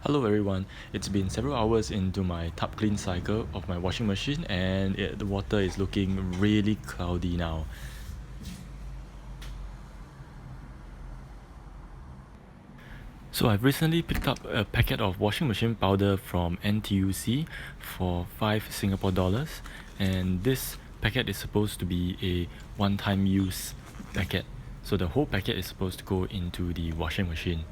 Hello everyone, it's been several hours into my tub clean cycle of my washing machine and the water is looking really cloudy now. So I've recently picked up a packet of washing machine powder from NTUC for 5 Singapore dollars, and this packet is supposed to be a one-time use packet. So the whole packet is supposed to go into the washing machine.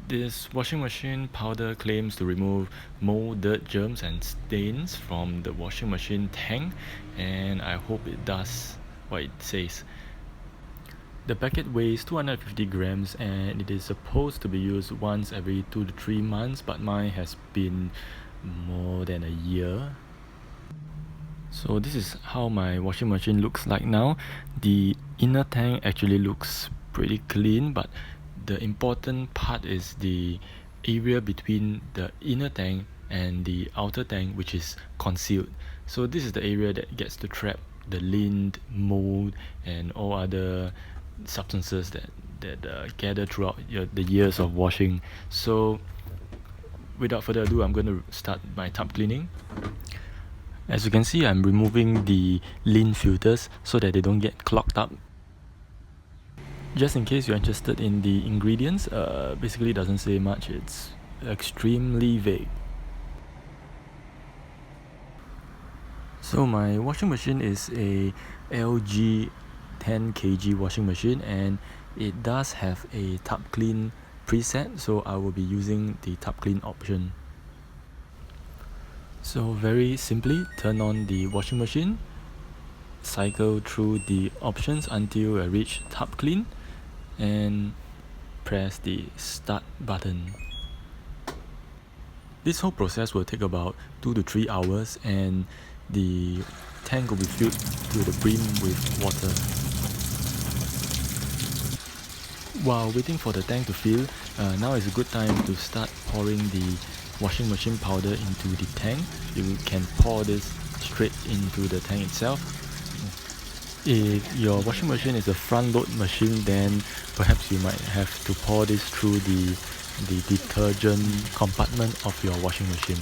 This washing machine powder claims to remove mold, dirt, germs, and stains from the washing machine tank, and I hope it does what it says. The packet weighs 250 grams and it is supposed to be used once every 2 to 3 months, but mine has been more than a year. So this is how my washing machine looks like now. The inner tank actually looks pretty clean, but the important part is the area between the inner tank and the outer tank, which is concealed. So this is the area that gets to trap the lint, mold, and all other substances that gather throughout the years of washing. So without further ado, I'm going to start my tub cleaning. As you can see, I'm removing the lint filters so that they don't get clogged up. Just in case you're interested in the ingredients, basically doesn't say much. It's extremely vague. So my washing machine is a LG 10 kg washing machine, and it does have a tub clean preset, so I will be using the tub clean option. So very simply, turn on the washing machine, cycle through the options until I reach tub clean, and press the start button. This whole process will take about 2 to 3 hours, and the tank will be filled to the brim with water. While waiting for the tank to fill, now is a good time to start pouring the washing machine powder into the tank. You can pour this straight into the tank itself. If your washing machine is a front load machine, then perhaps you might have to pour this through the detergent compartment of your washing machine.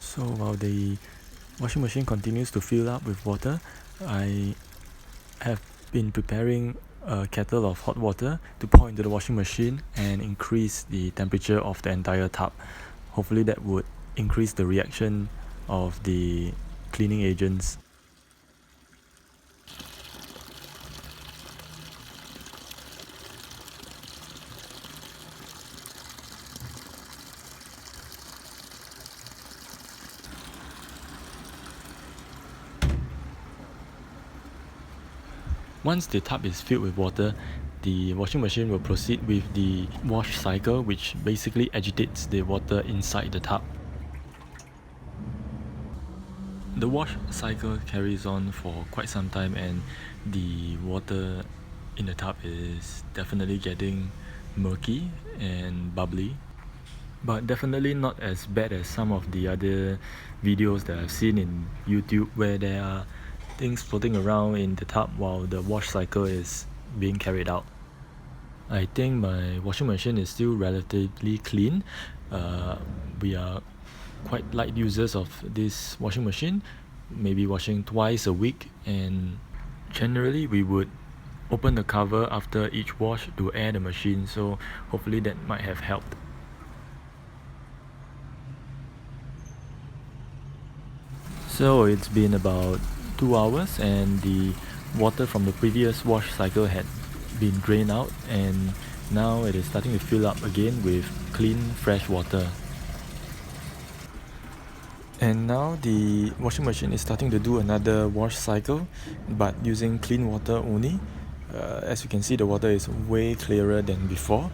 So while the washing machine continues to fill up with water, I have been preparing a kettle of hot water to pour into the washing machine and increase the temperature of the entire tub. Hopefully that would increase the reaction of the cleaning agents. Once the tub is filled with water, the washing machine will proceed with the wash cycle, which basically agitates the water inside the tub. The wash cycle carries on for quite some time, and the water in the tub is definitely getting murky and bubbly, but definitely not as bad as some of the other videos that I've seen in YouTube where there are things floating around in the tub while the wash cycle is being carried out. I think my washing machine is still relatively clean. We are quite light users of this washing machine, maybe washing twice a week, and generally we would open the cover after each wash to air the machine, so hopefully that might have helped. So it's been about 2 hours and the water from the previous wash cycle had been drained out, and now it is starting to fill up again with clean fresh water. And now the washing machine is starting to do another wash cycle, but using clean water only. As you can see, the water is way clearer than before.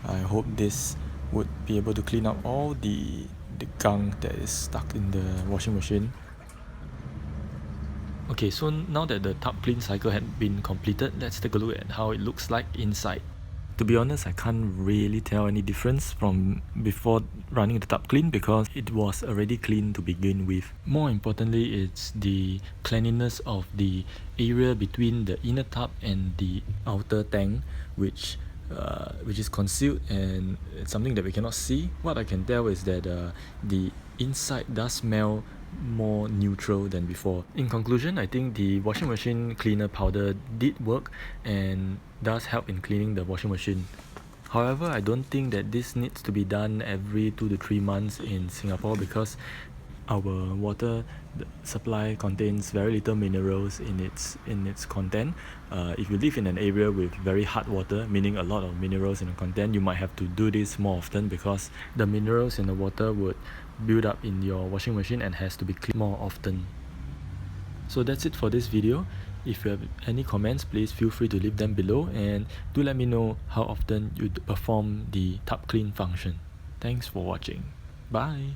I hope this would be able to clean up all the gunk that is stuck in the washing machine. Okay, so now that the tub clean cycle had been completed, let's take a look at how it looks like inside. To be honest, I can't really tell any difference from before running the tub clean because it was already clean to begin with. More importantly, it's the cleanliness of the area between the inner tub and the outer tank, which which is concealed and it's something that we cannot see. What I can tell is that the inside does smell more neutral than before. In conclusion, I think the washing machine cleaner powder did work and does help in cleaning the washing machine. However, I don't think that this needs to be done every 2 to 3 months in Singapore because our water supply contains very little minerals in its content. If you live in an area with very hard water, meaning a lot of minerals in the content, you might have to do this more often because the minerals in the water would build up in your washing machine and has to be cleaned more often. So that's it for this video. If you have any comments, please feel free to leave them below and do let me know how often you perform the tub clean function. Thanks for watching. Bye.